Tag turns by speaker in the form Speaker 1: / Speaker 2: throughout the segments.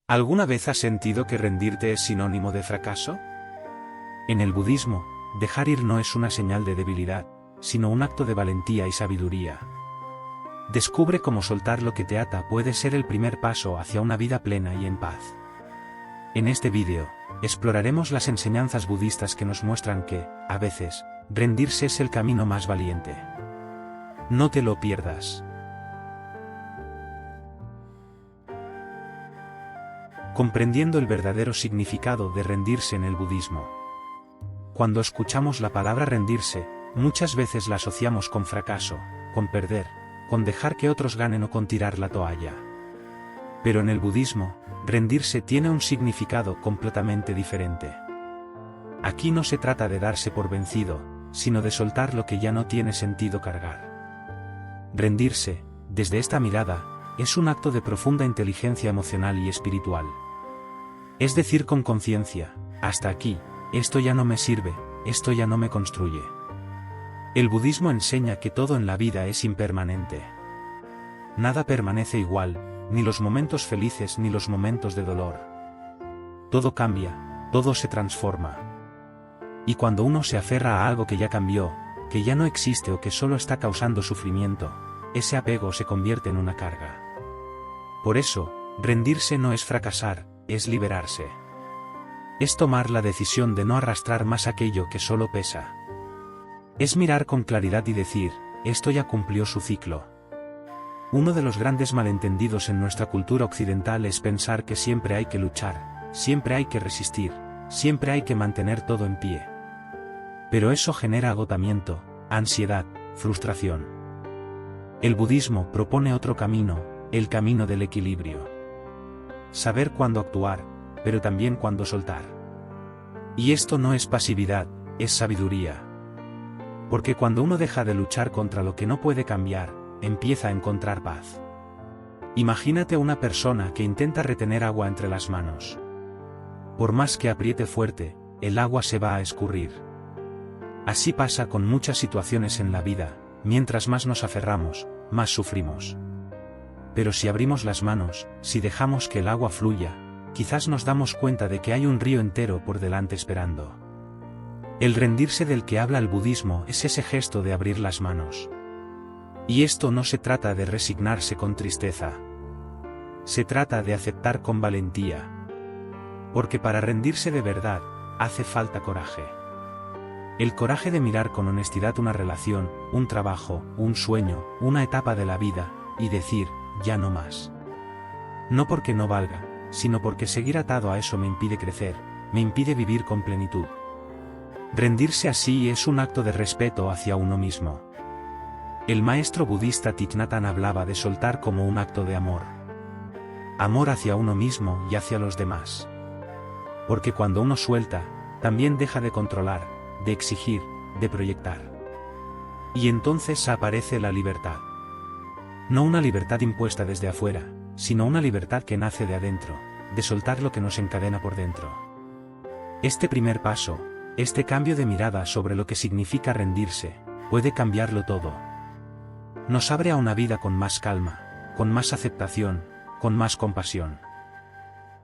Speaker 1: ¿Alguna vez has sentido que rendirte es sinónimo de fracaso? En el budismo, dejar ir no es una señal de debilidad, sino un acto de valentía y sabiduría. Descubre cómo soltar lo que te ata puede ser el primer paso hacia una vida plena y en paz. En este vídeo, exploraremos las enseñanzas budistas que nos muestran que, a veces, rendirse es el camino más valiente. No te lo pierdas. Comprendiendo el verdadero significado de rendirse en el budismo. Cuando escuchamos la palabra rendirse, muchas veces la asociamos con fracaso, con perder, con dejar que otros ganen o con tirar la toalla. Pero en el budismo, rendirse tiene un significado completamente diferente. Aquí no se trata de darse por vencido, sino de soltar lo que ya no tiene sentido cargar. Rendirse, desde esta mirada, es un acto de profunda inteligencia emocional y espiritual. Es decir con conciencia, hasta aquí, esto ya no me sirve, esto ya no me construye. El budismo enseña que todo en la vida es impermanente. Nada permanece igual, ni los momentos felices ni los momentos de dolor. Todo cambia, todo se transforma. Y cuando uno se aferra a algo que ya cambió, que ya no existe o que solo está causando sufrimiento, ese apego se convierte en una carga. Por eso, rendirse no es fracasar, es liberarse. Es tomar la decisión de no arrastrar más aquello que solo pesa. Es mirar con claridad y decir, esto ya cumplió su ciclo. Uno de los grandes malentendidos en nuestra cultura occidental es pensar que siempre hay que luchar, siempre hay que resistir, siempre hay que mantener todo en pie. Pero eso genera agotamiento, ansiedad, frustración. El budismo propone otro camino, el camino del equilibrio. Saber cuándo actuar, pero también cuándo soltar. Y esto no es pasividad, es sabiduría. Porque cuando uno deja de luchar contra lo que no puede cambiar, empieza a encontrar paz. Imagínate a una persona que intenta retener agua entre las manos. Por más que apriete fuerte, el agua se va a escurrir. Así pasa con muchas situaciones en la vida, mientras más nos aferramos, más sufrimos. Pero si abrimos las manos, si dejamos que el agua fluya, quizás nos damos cuenta de que hay un río entero por delante esperando. El rendirse del que habla el budismo es ese gesto de abrir las manos. Y esto no se trata de resignarse con tristeza. Se trata de aceptar con valentía. Porque para rendirse de verdad, hace falta coraje. El coraje de mirar con honestidad una relación, un trabajo, un sueño, una etapa de la vida, y decir, ya no más. No porque no valga, sino porque seguir atado a eso me impide crecer, me impide vivir con plenitud. Rendirse así es un acto de respeto hacia uno mismo. El maestro budista Thich Nhat Hanh hablaba de soltar como un acto de amor. Amor hacia uno mismo y hacia los demás. Porque cuando uno suelta, también deja de controlar, de exigir, de proyectar. Y entonces aparece la libertad. No una libertad impuesta desde afuera, sino una libertad que nace de adentro, de soltar lo que nos encadena por dentro. Este primer paso, este cambio de mirada sobre lo que significa rendirse, puede cambiarlo todo. Nos abre a una vida con más calma, con más aceptación, con más compasión.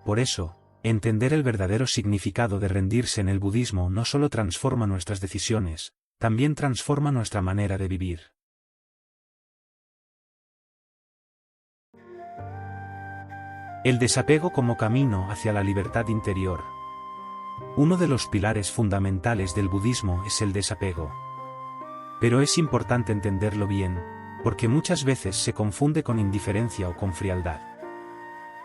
Speaker 1: Por eso, entender el verdadero significado de rendirse en el budismo no solo transforma nuestras decisiones, también transforma nuestra manera de vivir. El desapego como camino hacia la libertad interior. Uno de los pilares fundamentales del budismo es el desapego. Pero es importante entenderlo bien, porque muchas veces se confunde con indiferencia o con frialdad.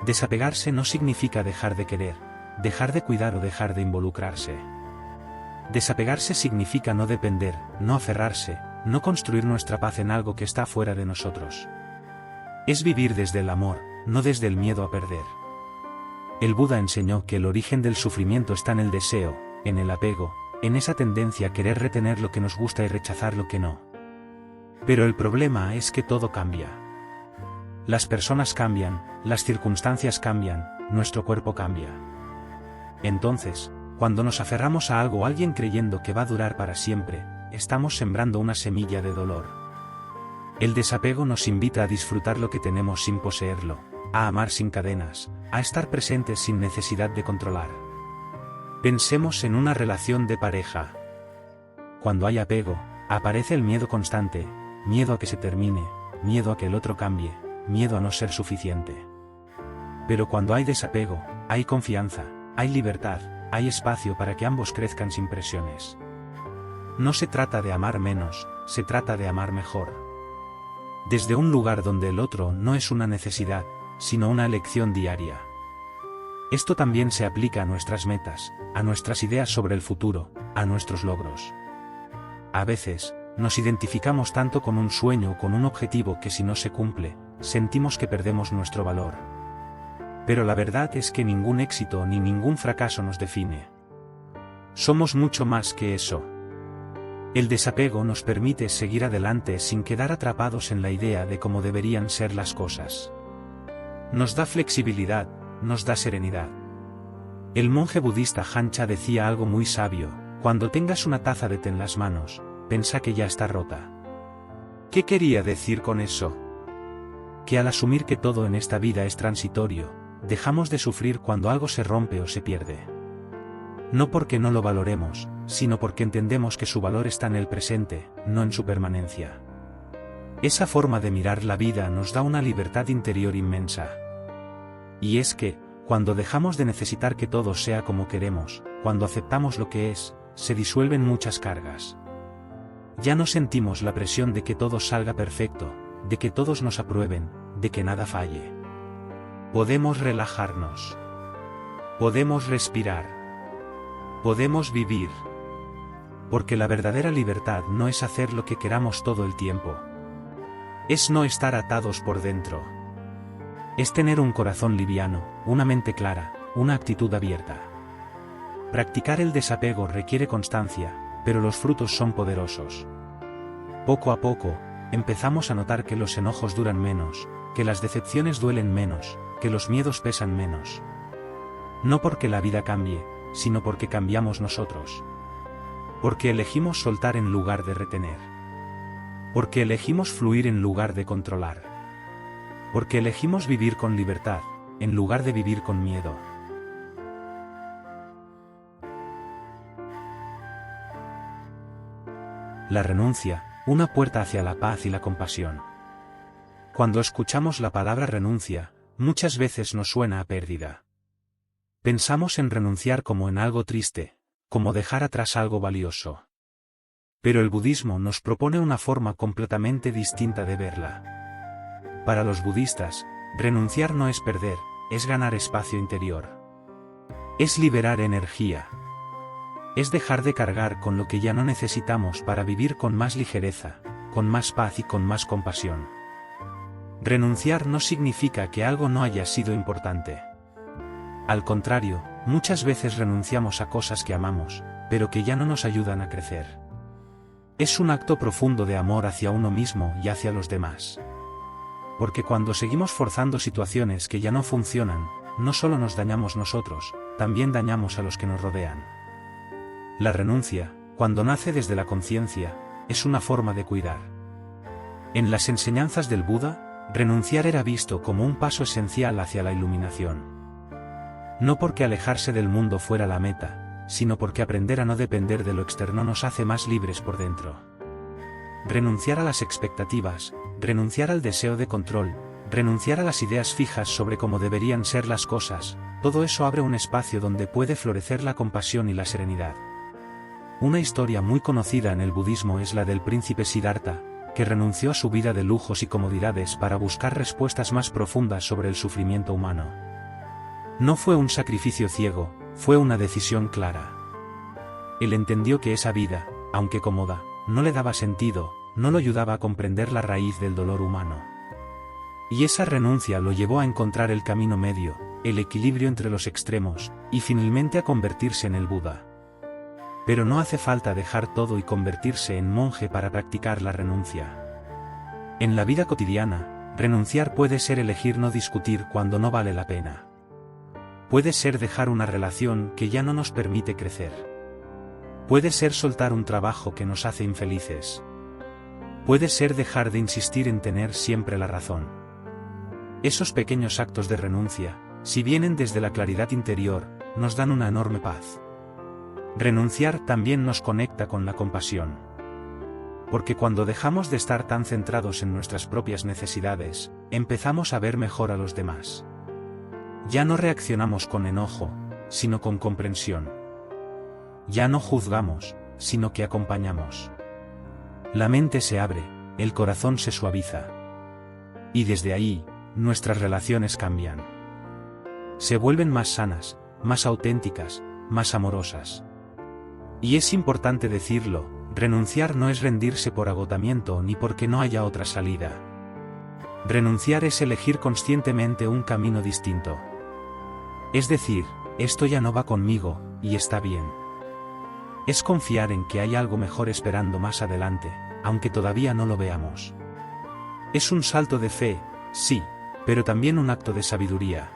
Speaker 1: Desapegarse no significa dejar de querer, dejar de cuidar o dejar de involucrarse. Desapegarse significa no depender, no aferrarse, no construir nuestra paz en algo que está fuera de nosotros. Es vivir desde el amor, no desde el miedo a perder. El Buda enseñó que el origen del sufrimiento está en el deseo, en el apego, en esa tendencia a querer retener lo que nos gusta y rechazar lo que no. Pero el problema es que todo cambia. Las personas cambian, las circunstancias cambian, nuestro cuerpo cambia. Entonces, cuando nos aferramos a algo o alguien creyendo que va a durar para siempre, estamos sembrando una semilla de dolor. El desapego nos invita a disfrutar lo que tenemos sin poseerlo. a amar sin cadenas, a estar presentes sin necesidad de controlar. Pensemos en una relación de pareja. Cuando hay apego, aparece el miedo constante, miedo a que se termine, miedo a que el otro cambie, miedo a no ser suficiente. Pero cuando hay desapego, hay confianza, hay libertad, hay espacio para que ambos crezcan sin presiones. No se trata de amar menos, se trata de amar mejor. Desde un lugar donde el otro no es una necesidad, sino una elección diaria. Esto también se aplica a nuestras metas, a nuestras ideas sobre el futuro, a nuestros logros. A veces, nos identificamos tanto con un sueño o con un objetivo que si no se cumple, sentimos que perdemos nuestro valor. Pero la verdad es que ningún éxito ni ningún fracaso nos define. Somos mucho más que eso. El desapego nos permite seguir adelante sin quedar atrapados en la idea de cómo deberían ser las cosas. Nos da flexibilidad, nos da serenidad. El monje budista Hancha decía algo muy sabio: cuando tengas una taza de té en las manos, piensa que ya está rota. ¿Qué quería decir con eso? Que al asumir que todo en esta vida es transitorio, dejamos de sufrir cuando algo se rompe o se pierde. No porque no lo valoremos, sino porque entendemos que su valor está en el presente, no en su permanencia. Esa forma de mirar la vida nos da una libertad interior inmensa. Y es que, cuando dejamos de necesitar que todo sea como queremos, cuando aceptamos lo que es, se disuelven muchas cargas. Ya no sentimos la presión de que todo salga perfecto, de que todos nos aprueben, de que nada falle. Podemos relajarnos. Podemos respirar. Podemos vivir. Porque la verdadera libertad no es hacer lo que queramos todo el tiempo. Es no estar atados por dentro. Es tener un corazón liviano, una mente clara, una actitud abierta. Practicar el desapego requiere constancia, pero los frutos son poderosos. Poco a poco, empezamos a notar que los enojos duran menos, que las decepciones duelen menos, que los miedos pesan menos. No porque la vida cambie, sino porque cambiamos nosotros. Porque elegimos soltar en lugar de retener. Porque elegimos fluir en lugar de controlar. Porque elegimos vivir con libertad, en lugar de vivir con miedo. La renuncia, una puerta hacia la paz y la compasión. Cuando escuchamos la palabra renuncia, muchas veces nos suena a pérdida. Pensamos en renunciar como en algo triste, como dejar atrás algo valioso. Pero el budismo nos propone una forma completamente distinta de verla. Para los budistas, renunciar no es perder, es ganar espacio interior. Es liberar energía. Es dejar de cargar con lo que ya no necesitamos para vivir con más ligereza, con más paz y con más compasión. Renunciar no significa que algo no haya sido importante. Al contrario, muchas veces renunciamos a cosas que amamos, pero que ya no nos ayudan a crecer. Es un acto profundo de amor hacia uno mismo y hacia los demás. Porque cuando seguimos forzando situaciones que ya no funcionan, no solo nos dañamos nosotros, también dañamos a los que nos rodean. La renuncia, cuando nace desde la conciencia, es una forma de cuidar. En las enseñanzas del Buda, renunciar era visto como un paso esencial hacia la iluminación. No porque alejarse del mundo fuera la meta, sino porque aprender a no depender de lo externo nos hace más libres por dentro. Renunciar a las expectativas, renunciar al deseo de control, renunciar a las ideas fijas sobre cómo deberían ser las cosas, todo eso abre un espacio donde puede florecer la compasión y la serenidad. Una historia muy conocida en el budismo es la del príncipe Siddhartha, que renunció a su vida de lujos y comodidades para buscar respuestas más profundas sobre el sufrimiento humano. No fue un sacrificio ciego, fue una decisión clara. Él entendió que esa vida, aunque cómoda, no le daba sentido, no lo ayudaba a comprender la raíz del dolor humano. Y esa renuncia lo llevó a encontrar el camino medio, el equilibrio entre los extremos, y finalmente a convertirse en el Buda. Pero no hace falta dejar todo y convertirse en monje para practicar la renuncia. En la vida cotidiana, renunciar puede ser elegir no discutir cuando no vale la pena. Puede ser dejar una relación que ya no nos permite crecer. Puede ser soltar un trabajo que nos hace infelices. Puede ser dejar de insistir en tener siempre la razón. Esos pequeños actos de renuncia, si vienen desde la claridad interior, nos dan una enorme paz. Renunciar también nos conecta con la compasión. Porque cuando dejamos de estar tan centrados en nuestras propias necesidades, empezamos a ver mejor a los demás. Ya no reaccionamos con enojo, sino con comprensión. Ya no juzgamos, sino que acompañamos. La mente se abre, el corazón se suaviza. Y desde ahí, nuestras relaciones cambian. Se vuelven más sanas, más auténticas, más amorosas. Y es importante decirlo, renunciar no es rendirse por agotamiento ni porque no haya otra salida. Renunciar es elegir conscientemente un camino distinto. Es decir, esto ya no va conmigo, y está bien. Es confiar en que hay algo mejor esperando más adelante, aunque todavía no lo veamos. Es un salto de fe, sí, pero también un acto de sabiduría.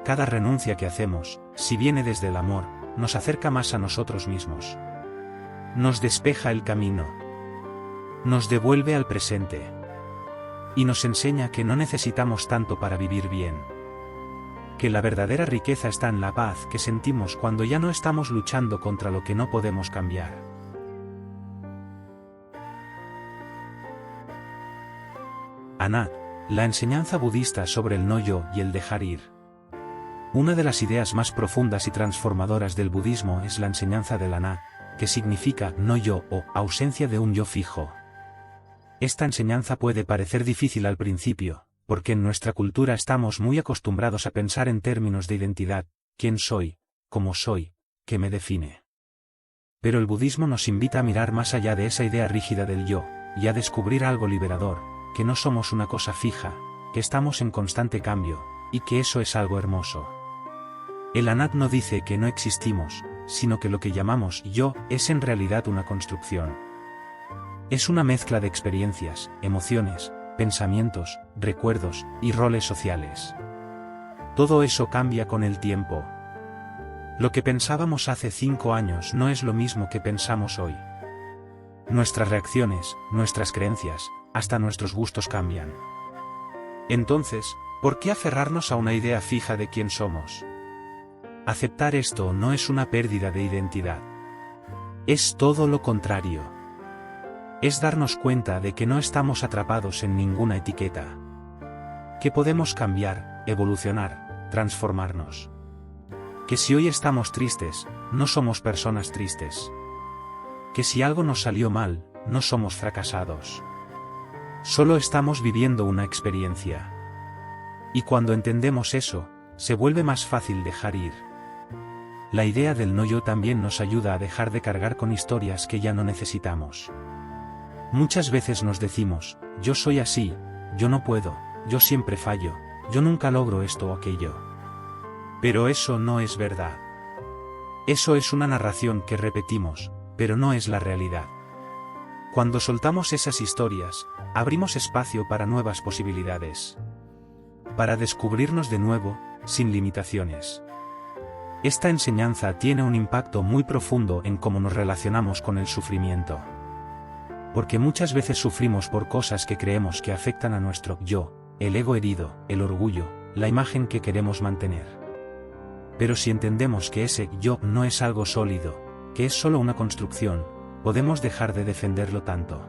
Speaker 1: Cada renuncia que hacemos, si viene desde el amor, nos acerca más a nosotros mismos. Nos despeja el camino. Nos devuelve al presente. Y nos enseña que no necesitamos tanto para vivir bien. Que la verdadera riqueza está en la paz que sentimos cuando ya no estamos luchando contra lo que no podemos cambiar. Anat, la enseñanza budista sobre el no-yo y el dejar ir. Una de las ideas más profundas y transformadoras del budismo es la enseñanza del Anat, que significa no-yo o ausencia de un yo fijo. Esta enseñanza puede parecer difícil al principio, porque en nuestra cultura estamos muy acostumbrados a pensar en términos de identidad, quién soy, cómo soy, qué me define. Pero el budismo nos invita a mirar más allá de esa idea rígida del yo, y a descubrir algo liberador, que no somos una cosa fija, que estamos en constante cambio, y que eso es algo hermoso. El Anat no dice que no existimos, sino que lo que llamamos yo es en realidad una construcción. Es una mezcla de experiencias, emociones, pensamientos, recuerdos y roles sociales. Todo eso cambia con el tiempo. Lo que pensábamos hace 5 años no es lo mismo que pensamos hoy. Nuestras reacciones, nuestras creencias, hasta nuestros gustos cambian. Entonces, ¿por qué aferrarnos a una idea fija de quién somos? Aceptar esto no es una pérdida de identidad. Es todo lo contrario. Es darnos cuenta de que no estamos atrapados en ninguna etiqueta. Que podemos cambiar, evolucionar, transformarnos. Que si hoy estamos tristes, no somos personas tristes. Que si algo nos salió mal, no somos fracasados. Solo estamos viviendo una experiencia. Y cuando entendemos eso, se vuelve más fácil dejar ir. La idea del no-yo también nos ayuda a dejar de cargar con historias que ya no necesitamos. Muchas veces nos decimos, yo soy así, yo no puedo, yo siempre fallo, yo nunca logro esto o aquello. Pero eso no es verdad. Eso es una narración que repetimos, pero no es la realidad. Cuando soltamos esas historias, abrimos espacio para nuevas posibilidades. Para descubrirnos de nuevo, sin limitaciones. Esta enseñanza tiene un impacto muy profundo en cómo nos relacionamos con el sufrimiento. Porque muchas veces sufrimos por cosas que creemos que afectan a nuestro yo, el ego herido, el orgullo, la imagen que queremos mantener. Pero si entendemos que ese yo no es algo sólido, que es solo una construcción, podemos dejar de defenderlo tanto.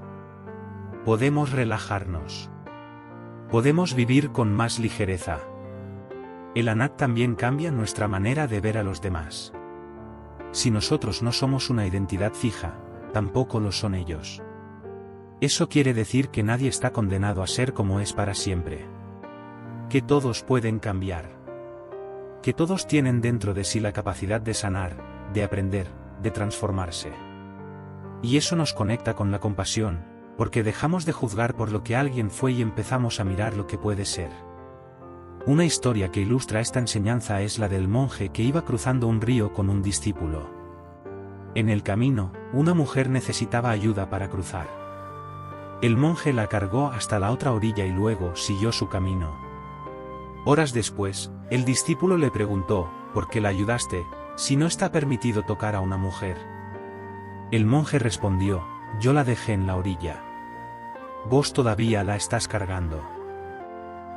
Speaker 1: Podemos relajarnos. Podemos vivir con más ligereza. El Anat también cambia nuestra manera de ver a los demás. Si nosotros no somos una identidad fija, tampoco lo son ellos. Eso quiere decir que nadie está condenado a ser como es para siempre. Que todos pueden cambiar. Que todos tienen dentro de sí la capacidad de sanar, de aprender, de transformarse. Y eso nos conecta con la compasión, porque dejamos de juzgar por lo que alguien fue y empezamos a mirar lo que puede ser. Una historia que ilustra esta enseñanza es la del monje que iba cruzando un río con un discípulo. En el camino, una mujer necesitaba ayuda para cruzar. El monje la cargó hasta la otra orilla y luego siguió su camino. Horas después, el discípulo le preguntó, ¿por qué la ayudaste, si no está permitido tocar a una mujer? El monje respondió, yo la dejé en la orilla. Vos todavía la estás cargando.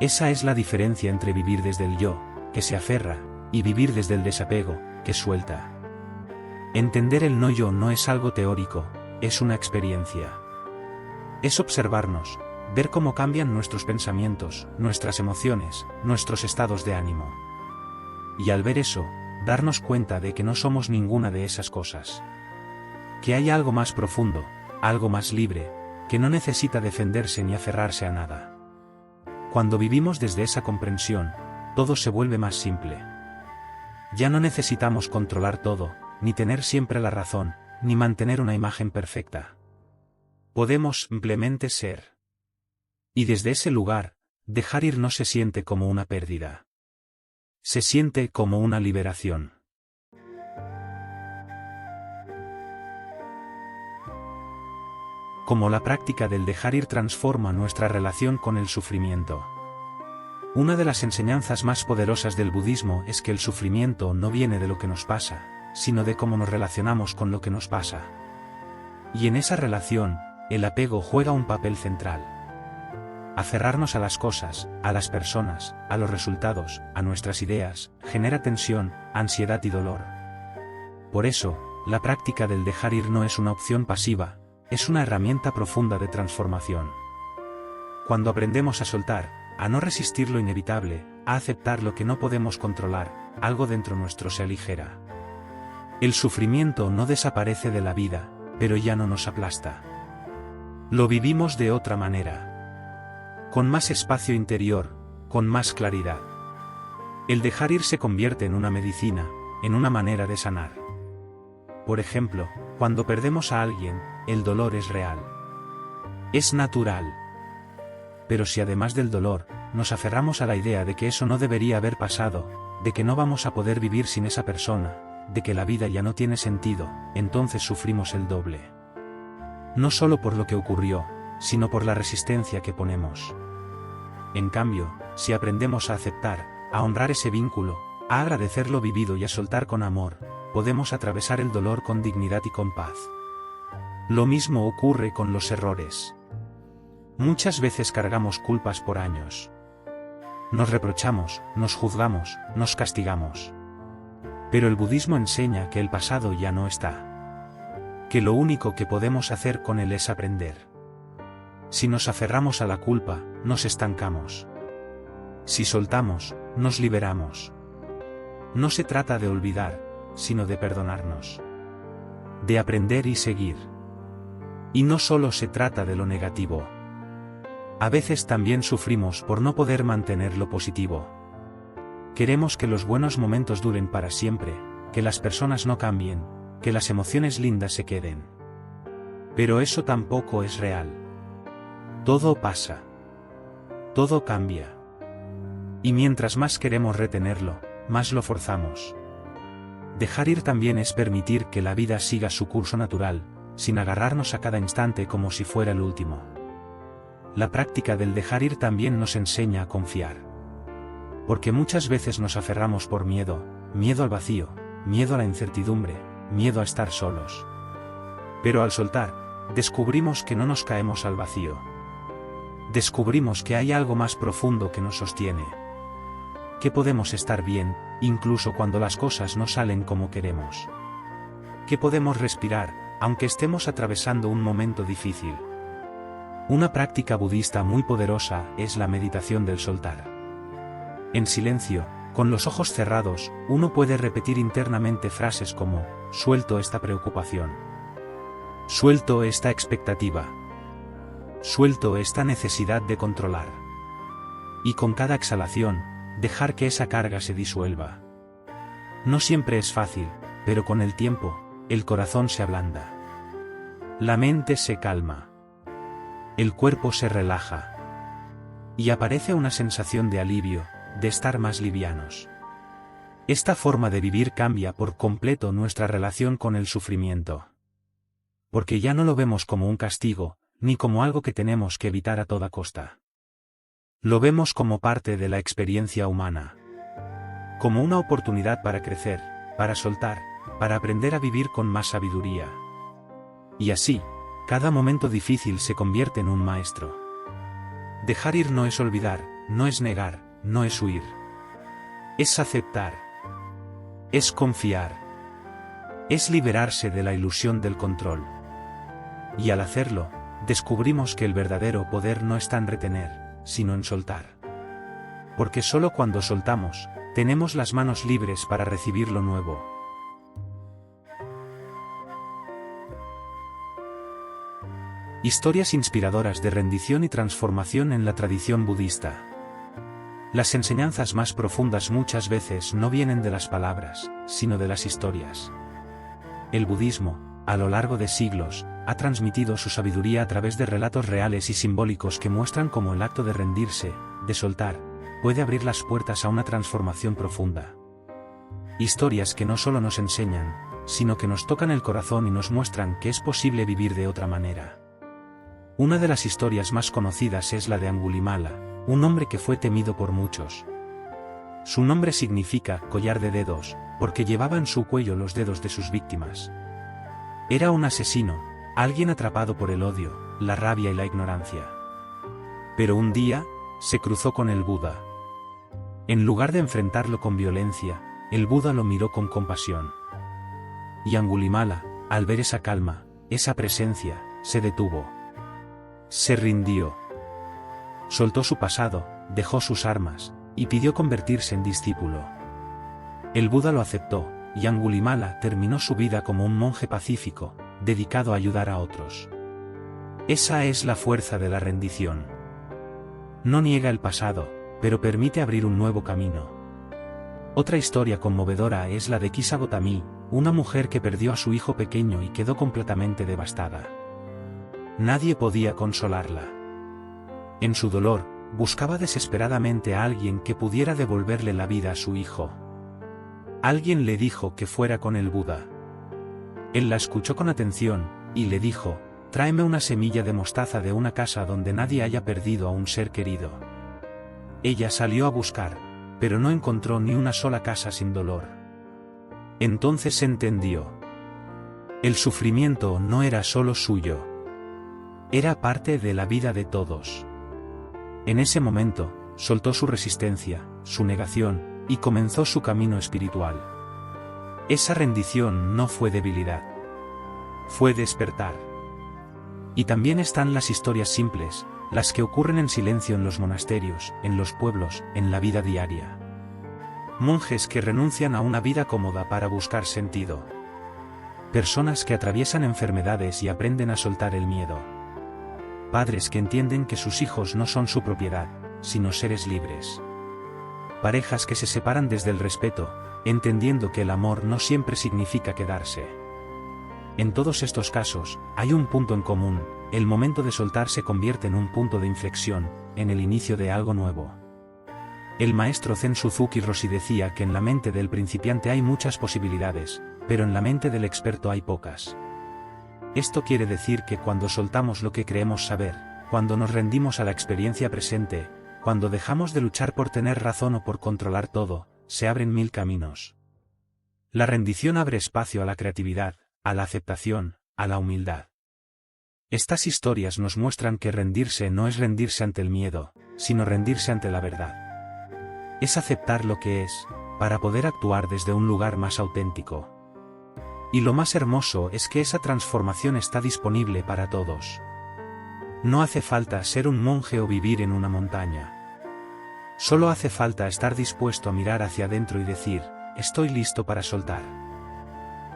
Speaker 1: Esa es la diferencia entre vivir desde el yo, que se aferra, y vivir desde el desapego, que suelta. Entender el no yo no es algo teórico, es una experiencia. Es observarnos, ver cómo cambian nuestros pensamientos, nuestras emociones, nuestros estados de ánimo. Y al ver eso, darnos cuenta de que no somos ninguna de esas cosas. Que hay algo más profundo, algo más libre, que no necesita defenderse ni aferrarse a nada. Cuando vivimos desde esa comprensión, todo se vuelve más simple. Ya no necesitamos controlar todo, ni tener siempre la razón, ni mantener una imagen perfecta. Podemos simplemente ser. Y desde ese lugar, dejar ir no se siente como una pérdida. Se siente como una liberación. Como la práctica del dejar ir transforma nuestra relación con el sufrimiento. Una de las enseñanzas más poderosas del budismo es que el sufrimiento no viene de lo que nos pasa, sino de cómo nos relacionamos con lo que nos pasa. Y en esa relación, el apego juega un papel central. Aferrarnos a las cosas, a las personas, a los resultados, a nuestras ideas, genera tensión, ansiedad y dolor. Por eso, la práctica del dejar ir no es una opción pasiva, es una herramienta profunda de transformación. Cuando aprendemos a soltar, a no resistir lo inevitable, a aceptar lo que no podemos controlar, algo dentro nuestro se aligera. El sufrimiento no desaparece de la vida, pero ya no nos aplasta. Lo vivimos de otra manera. Con más espacio interior, con más claridad. El dejar ir se convierte en una medicina, en una manera de sanar. Por ejemplo, cuando perdemos a alguien, el dolor es real. Es natural. Pero si además del dolor, nos aferramos a la idea de que eso no debería haber pasado, de que no vamos a poder vivir sin esa persona, de que la vida ya no tiene sentido, entonces sufrimos el doble. No solo por lo que ocurrió, sino por la resistencia que ponemos. En cambio, si aprendemos a aceptar, a honrar ese vínculo, a agradecer lo vivido y a soltar con amor, podemos atravesar el dolor con dignidad y con paz. Lo mismo ocurre con los errores. Muchas veces cargamos culpas por años. Nos reprochamos, nos juzgamos, nos castigamos. Pero el budismo enseña que el pasado ya no está. Que lo único que podemos hacer con él es aprender. Si nos aferramos a la culpa, nos estancamos. Si soltamos, nos liberamos. No se trata de olvidar, sino de perdonarnos. De aprender y seguir. Y no solo se trata de lo negativo. A veces también sufrimos por no poder mantener lo positivo. Queremos que los buenos momentos duren para siempre, que las personas no cambien, que las emociones lindas se queden. Pero eso tampoco es real. Todo pasa. Todo cambia. Y mientras más queremos retenerlo, más lo forzamos. Dejar ir también es permitir que la vida siga su curso natural, sin agarrarnos a cada instante como si fuera el último. La práctica del dejar ir también nos enseña a confiar. Porque muchas veces nos aferramos por miedo, miedo al vacío, miedo a la incertidumbre, miedo a estar solos. Pero al soltar, descubrimos que no nos caemos al vacío. Descubrimos que hay algo más profundo que nos sostiene. Que podemos estar bien, incluso cuando las cosas no salen como queremos. Que podemos respirar, aunque estemos atravesando un momento difícil. Una práctica budista muy poderosa es la meditación del soltar. En silencio, con los ojos cerrados, uno puede repetir internamente frases como, suelto esta preocupación. Suelto esta expectativa. Suelto esta necesidad de controlar. Y con cada exhalación, dejar que esa carga se disuelva. No siempre es fácil, pero con el tiempo, el corazón se ablanda. La mente se calma. El cuerpo se relaja. Y aparece una sensación de alivio, de estar más livianos. Esta forma de vivir cambia por completo nuestra relación con el sufrimiento. Porque ya no lo vemos como un castigo, ni como algo que tenemos que evitar a toda costa. Lo vemos como parte de la experiencia humana. Como una oportunidad para crecer, para soltar, para aprender a vivir con más sabiduría. Y así, cada momento difícil se convierte en un maestro. Dejar ir no es olvidar, no es negar, no es huir. Es aceptar. Es confiar. Es liberarse de la ilusión del control. Y al hacerlo, descubrimos que el verdadero poder no está en retener, sino en soltar. Porque solo cuando soltamos, tenemos las manos libres para recibir lo nuevo. Historias inspiradoras de rendición y transformación en la tradición budista. Las enseñanzas más profundas muchas veces no vienen de las palabras, sino de las historias. El budismo, a lo largo de siglos, ha transmitido su sabiduría a través de relatos reales y simbólicos que muestran cómo el acto de rendirse, de soltar, puede abrir las puertas a una transformación profunda. Historias que no solo nos enseñan, sino que nos tocan el corazón y nos muestran que es posible vivir de otra manera. Una de las historias más conocidas es la de Angulimala, un hombre que fue temido por muchos. Su nombre significa collar de dedos, porque llevaba en su cuello los dedos de sus víctimas. Era un asesino, alguien atrapado por el odio, la rabia y la ignorancia. Pero un día, se cruzó con el Buda. En lugar de enfrentarlo con violencia, el Buda lo miró con compasión. Y Angulimala, al ver esa calma, esa presencia, se detuvo. Se rindió. Soltó su pasado, dejó sus armas, y pidió convertirse en discípulo. El Buda lo aceptó, y Angulimala terminó su vida como un monje pacífico, dedicado a ayudar a otros. Esa es la fuerza de la rendición. No niega el pasado, pero permite abrir un nuevo camino. Otra historia conmovedora es la de Kisa Gotami, una mujer que perdió a su hijo pequeño y quedó completamente devastada. Nadie podía consolarla. En su dolor, buscaba desesperadamente a alguien que pudiera devolverle la vida a su hijo. Alguien le dijo que fuera con el Buda. Él la escuchó con atención, y le dijo: tráeme una semilla de mostaza de una casa donde nadie haya perdido a un ser querido. Ella salió a buscar, pero no encontró ni una sola casa sin dolor. Entonces entendió. El sufrimiento no era solo suyo. Era parte de la vida de todos. En ese momento, soltó su resistencia, su negación, y comenzó su camino espiritual. Esa rendición no fue debilidad. Fue despertar. Y también están las historias simples, las que ocurren en silencio en los monasterios, en los pueblos, en la vida diaria. Monjes que renuncian a una vida cómoda para buscar sentido. Personas que atraviesan enfermedades y aprenden a soltar el miedo. Padres que entienden que sus hijos no son su propiedad, sino seres libres. Parejas que se separan desde el respeto, entendiendo que el amor no siempre significa quedarse. En todos estos casos, hay un punto en común: el momento de soltar se convierte en un punto de inflexión, en el inicio de algo nuevo. El maestro Zen Suzuki Roshi decía que en la mente del principiante hay muchas posibilidades, pero en la mente del experto hay pocas. Esto quiere decir que cuando soltamos lo que creemos saber, cuando nos rendimos a la experiencia presente, cuando dejamos de luchar por tener razón o por controlar todo, se abren mil caminos. La rendición abre espacio a la creatividad, a la aceptación, a la humildad. Estas historias nos muestran que rendirse no es rendirse ante el miedo, sino rendirse ante la verdad. Es aceptar lo que es, para poder actuar desde un lugar más auténtico. Y lo más hermoso es que esa transformación está disponible para todos. No hace falta ser un monje o vivir en una montaña. Solo hace falta estar dispuesto a mirar hacia adentro y decir: estoy listo para soltar.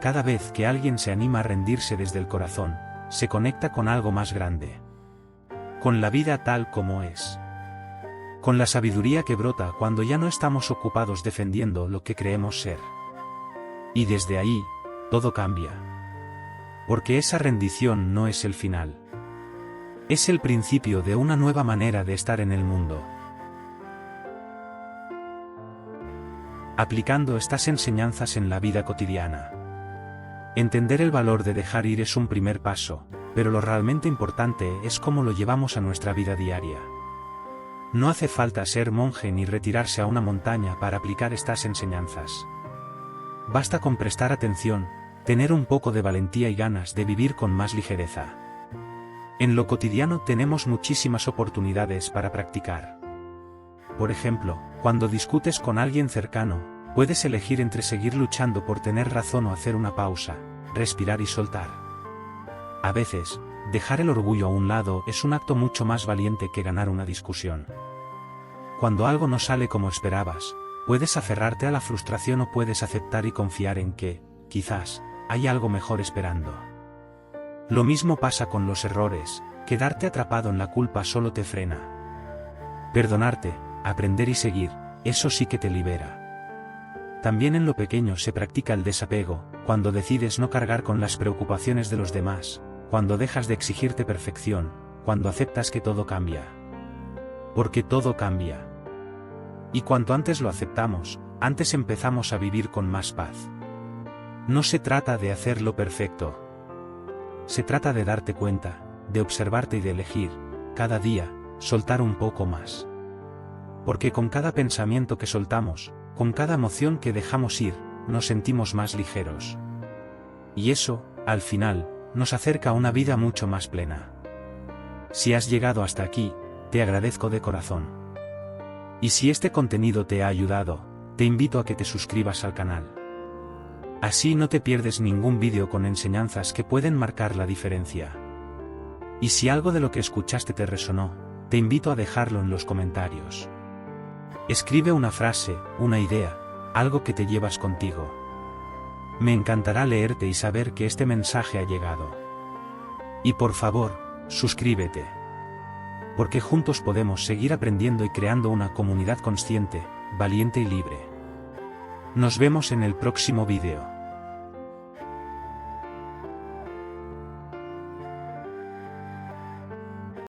Speaker 1: Cada vez que alguien se anima a rendirse desde el corazón, se conecta con algo más grande. Con la vida tal como es. Con la sabiduría que brota cuando ya no estamos ocupados defendiendo lo que creemos ser. Y desde ahí, todo cambia. Porque esa rendición no es el final. Es el principio de una nueva manera de estar en el mundo. Aplicando estas enseñanzas en la vida cotidiana. Entender el valor de dejar ir es un primer paso, pero lo realmente importante es cómo lo llevamos a nuestra vida diaria. No hace falta ser monje ni retirarse a una montaña para aplicar estas enseñanzas. Basta con prestar atención, tener un poco de valentía y ganas de vivir con más ligereza. En lo cotidiano tenemos muchísimas oportunidades para practicar. Por ejemplo, cuando discutes con alguien cercano, puedes elegir entre seguir luchando por tener razón o hacer una pausa, respirar y soltar. A veces, dejar el orgullo a un lado es un acto mucho más valiente que ganar una discusión. Cuando algo no sale como esperabas, puedes aferrarte a la frustración o puedes aceptar y confiar en que, quizás, hay algo mejor esperando. Lo mismo pasa con los errores, quedarte atrapado en la culpa solo te frena. Perdonarte, aprender y seguir, eso sí que te libera. También en lo pequeño se practica el desapego, cuando decides no cargar con las preocupaciones de los demás, cuando dejas de exigirte perfección, cuando aceptas que todo cambia. Porque todo cambia. Y cuanto antes lo aceptamos, antes empezamos a vivir con más paz. No se trata de hacerlo perfecto. Se trata de darte cuenta, de observarte y de elegir, cada día, soltar un poco más. Porque con cada pensamiento que soltamos, con cada emoción que dejamos ir, nos sentimos más ligeros. Y eso, al final, nos acerca a una vida mucho más plena. Si has llegado hasta aquí, te agradezco de corazón. Y si este contenido te ha ayudado, te invito a que te suscribas al canal. Así no te pierdes ningún vídeo con enseñanzas que pueden marcar la diferencia. Y si algo de lo que escuchaste te resonó, te invito a dejarlo en los comentarios. Escribe una frase, una idea, algo que te llevas contigo. Me encantará leerte y saber que este mensaje ha llegado. Y por favor, suscríbete. Porque juntos podemos seguir aprendiendo y creando una comunidad consciente, valiente y libre. Nos vemos en el próximo vídeo.